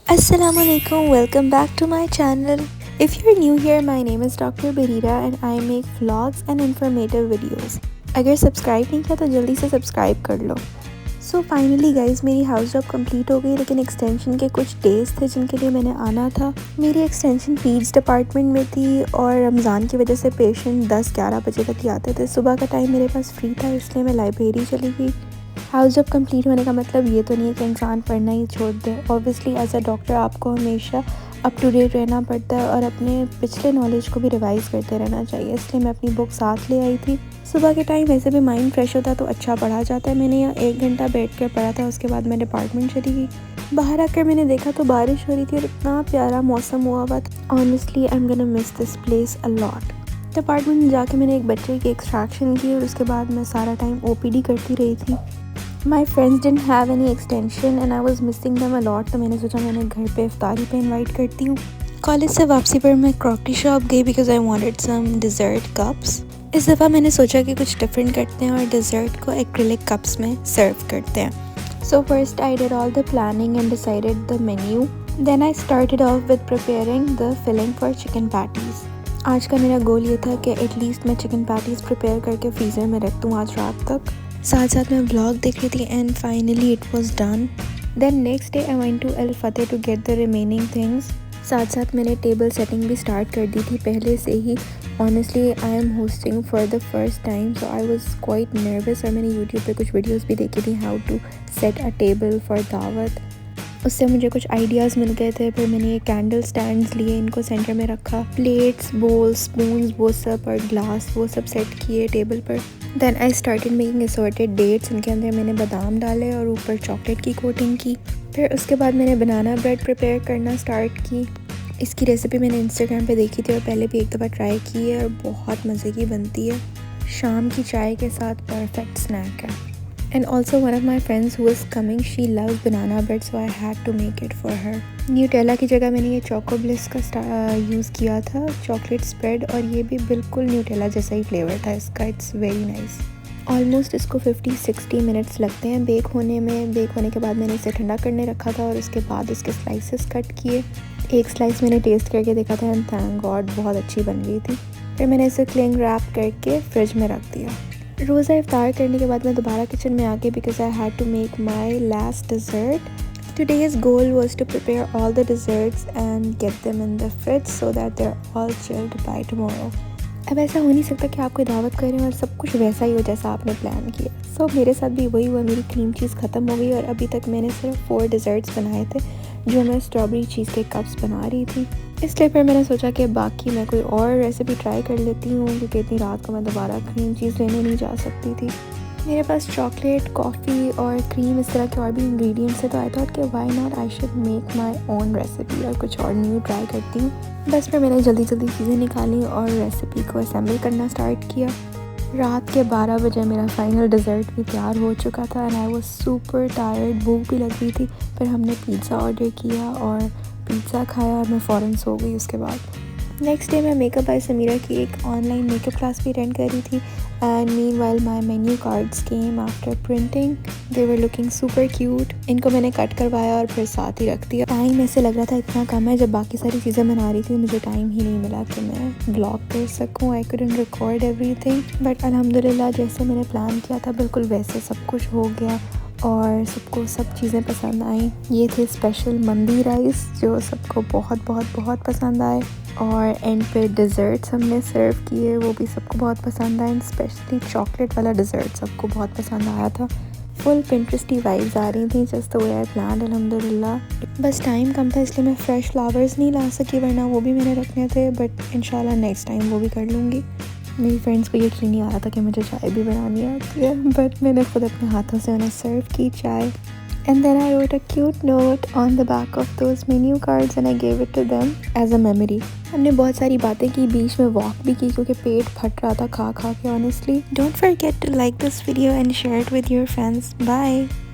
Assalamualaikum, welcome back to my channel. If you're new here, my name is Dr. Barira and I make vlogs and informative videos. अगर subscribe नहीं किया तो जल्दी से subscribe कर लो। So finally guys मेरी house job complete हो गई, लेकिन एक्सटेंशन के कुछ डेज थे जिनके लिए मैंने आना था। मेरी एक्सटेंशन पीड्स डिपार्टमेंट में थी और रमज़ान की वजह से पेशेंट 10-11 बजे तक ही आते थे। सुबह का टाइम मेरे पास फ्री था, इसलिए मैं लाइब्रेरी चली गई। हाउस जॉब कंप्लीट होने का मतलब ये तो नहीं है कि इंसान पढ़ना ही छोड़ दे। ऑब्वियसली एज अ डॉक्टर आपको हमेशा अप टू डेट रहना पड़ता है और अपने पिछले नॉलेज को भी रिवाइज़ करते रहना चाहिए, इसलिए मैं अपनी बुक साथ ले आई थी। सुबह के टाइम वैसे भी माइंड फ्रेश होता है तो अच्छा पढ़ा जाता है। मैंने यहाँ 1 घंटा बैठ कर पढ़ा था, उसके बाद मैं डिपार्टमेंट चली गई। बाहर आकर मैंने देखा तो बारिश हो रही थी और इतना प्यारा मौसम हुआ हुआ था। Honestly I am gonna miss this place a lot. Department में जाके मैंने एक बच्चे की एक्सट्रैक्शन की और उसके बाद मैं सारा टाइम ओपीडी करती रही थी। My friends didn't have any extension and I was missing them a lot, तो मैंने सोचा मैंने घर पे इफ्तारी पे इनवाइट करती हूँ। कॉलेज से वापसी पर मैं क्रॉकरी शॉप गई because I wanted some dessert cups. इस दफ़ा मैंने सोचा कि कुछ डिफरेंट करते हैं और डिज़र्ट को एक्रिलिक कप्स में सर्व करते हैं। So first I did all the planning and decided the menu. Then I started off with preparing the filling for chicken patties. आज का मेरा गोल ये था कि एटलीस्ट मैं चिकन पैटीज़ प्रिपेयर करके फ्रीज़र में रख दूँ आज रात तक। साथ साथ मैं व्लॉग देख रही थी and finally it was done. Then next day I went to Al Fateh to get the remaining things. साथ साथ मैंने टेबल सेटिंग भी स्टार्ट कर दी थी पहले से ही। Honestly I am hosting for the first time so I was quite nervous और मैंने यूट्यूब पे कुछ वीडियोस भी देखी थी how to set a table for दावत। उससे मुझे कुछ आइडियाज़ मिल गए थे। फिर मैंने ये कैंडल स्टैंड्स लिए, इनको सेंटर में रखा, प्लेट्स, बोल्स, स्पून्स वो सब और ग्लास वो सब सेट किए टेबल पर। Then I started making assorted dates. इनके अंदर मैंने बादाम डाले और ऊपर चॉकलेट की कोटिंग की। फिर उसके बाद मैंने बनाना ब्रेड प्रिपेयर करना स्टार्ट की। इसकी रेसिपी मैंने इंस्टाग्राम पे देखी थी और पहले भी एक दफ़ा ट्राई की है और बहुत मज़े की बनती है। शाम की चाय के साथ परफेक्ट स्नैक है। And also one of my friends who was coming, she loves banana bread, so I had to make it for her. Nutella की जगह मैंने ये चोको ब्लिस का यूज़ किया था, चॉकलेट स्प्रेड, और ये भी बिल्कुल न्यूटेला जैसा ही फ्लेवर था इसका। It's very nice. ऑलमोस्ट इसको 50-60 मिनट्स लगते हैं बेक होने में। बेक होने के बाद मैंने इसे ठंडा करने रखा था और उसके बाद इसके स्लाइसेस कट किए। एक स्लाइस मैंने टेस्ट करके देखा था एंड थैंक गॉड बहुत अच्छी बन गई थी। फिर मैंने इसे क्लिंग रैप करके फ्रिज में रख दिया। रोज़ा इफ्तार करने के बाद मैं दोबारा किचन में आ गई because I had to make my last dessert. Today's goal was to prepare all the desserts and get them in the fridge so that they are all chilled by tomorrow. अब ऐसा हो नहीं सकता कि आपको दावत करें और सब कुछ वैसा ही हो जैसा आपने प्लान किया। सो मेरे साथ भी वही हुआ, मेरी क्रीम चीज़ ख़त्म हो गई और अभी तक मैंने सिर्फ 4 डिज़र्ट्स बनाए थे जो मैं स्ट्रॉबेरी चीज़ के कप्स बना रही थी। इसलिए फिर मैंने सोचा कि बाकी मैं कोई और रेसिपी ट्राई कर लेती हूँ क्योंकि इतनी रात को मैं दोबारा क्रीम चीज़ लेने नहीं जा सकती थी। मेरे पास चॉकलेट, कॉफ़ी और क्रीम इस तरह के और भी इंग्रेडिएंट्स है, तो आई थॉट कि why not I should make my own recipe और कुछ और न्यू ट्राई करती हूँ। बस फिर मैंने जल्दी जल्दी चीज़ें निकाली और रेसिपी को असेंबल करना स्टार्ट किया। रात के 12 बजे मेरा फाइनल डिज़र्ट भी तैयार हो चुका था and I was super tired, भूख भी लग रही थी। फिर हमने पिज़्ज़ा ऑर्डर किया और पिज़्ज़ा खाया और मैं फ़ौरन सो गई उसके बाद। नेक्स्ट डे मैं मेकअप बाय समीरा की एक ऑनलाइन मेकअप क्लास भी अटेंड कर रही थी and meanwhile my menu cards came after printing. They were looking super cute. इनको मैंने कट करवाया और फिर साथ ही रख दिया। टाइम ऐसे लग रहा था इतना कम है, जब बाकी सारी चीज़ें बना रही थी मुझे टाइम ही नहीं मिला कि मैं ब्लॉग कर सकूँ। I couldn't record everything but अल्हम्दुलिल्लाह जैसे मैंने प्लान किया था बिल्कुल वैसे सब कुछ हो गया और सबको सब चीज़ें पसंद आई। ये थे स्पेशल मंदी राइस जो सबको बहुत बहुत बहुत पसंद आए और एंड पे डिज़र्ट्स हमने सर्व किए, वो भी सबको बहुत पसंद आए। स्पेशली चॉकलेट वाला डिज़र्ट सबको बहुत पसंद आया था। फुल पिंटरेस्टी वाइब्स आ रही थी just the way I planned अल्हम्दुलिल्लाह। बस टाइम कम था इसलिए मैं फ़्रेश फ्लावर्स नहीं ला सकी, वरना वो भी मैंने रखने थे, बट इंशाल्लाह नेक्स्ट टाइम वो भी कर लूँगी। मेरी फ्रेंड्स को यकीन नहीं आ रहा था कि मुझे चाय भी बनानी आती है, बट मैंने खुद अपने हाथों से उन्हें सर्व की चाय। And then I wrote a cute note on the back of those menu cards and I gave it to them as a memory. हमने बहुत सारी बातें की, बीच में वॉक भी की क्योंकि पेट फट रहा था खा खा के honestly. Don't forget to like this video and share it with your friends. Bye.